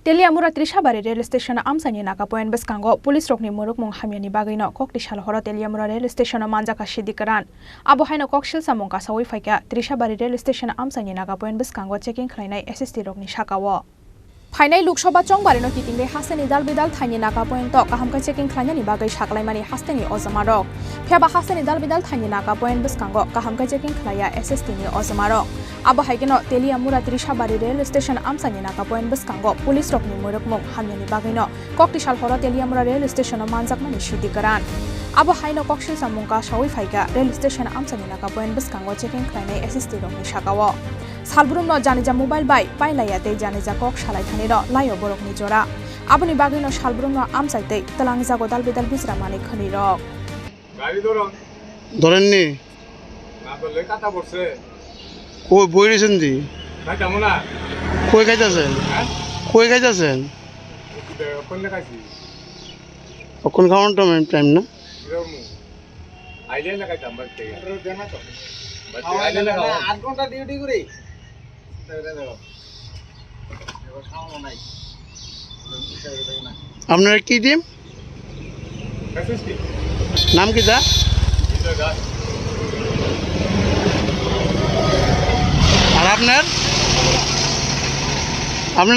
Teliamura Trishabari rail station amsani naka point beskango police rokni moruk mong hamiani bagino kokti shalhora Teliamura rail station manjaka shidikaran abo haino kokshil samong ka sawi faika Trishabari rail station amsani naka point beskango checking khlainai SST rokni shakawo Phainai Lok Sabha chongbarino kitingre hasani dalbidal thaini naka point to kahamka checking khlainani bagai shaklaimani hasteni ozamarok pheba hasani dalbidal thaini naka point beskango kahamka checking khlaya SST ni ozamarok abo haigino Teliamura Trishabari rail station amsani naka point beskango police rokni moruk mong hamiani bagino kokti shalhora Teliamura rail station manjakmani shidikaran abo haino kokshil samungka sawi faika rail station amsani naka point beskango checking khlainai SST rokni shakawo Salbrumno janija mobile bai pailayate janija kok shalai thaniro layo borokni jora aboni bagino salbrumno amsaite talangja godal bedal bisra mane khaniro গাড়ি ধরুন ধরেননি না ধরলে কাটা পড়ছে কই বইরেছেন জি ভাই কেমন না কই খাইতাছেন হ্যাঁ কই খাইতাছেন কোন খাইছি কখন খাওয়ান টাইম না এরকম আইলে না খাইতাম বাড়িতে দেনা তো আইলে না 8 ঘন্টা ডিউটি করি খাওয়ানো নাই আপনার কি টিম এসএসটি নাম কি দা আর আপনার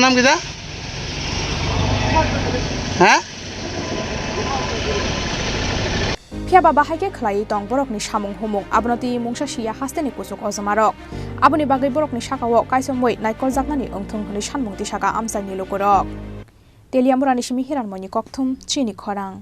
নাম কি দা হ্যাঁ Phiaba bahage khlai tong borokni samung humung abnoti mungsa sia hasteni kusuk ozamarok aboni bagai borokni sakawo kaisomoi naikol jaknani ongthong honi sanmungti saka amsani lokorok Teliamura ni simi hiran moni kokthum chini khorang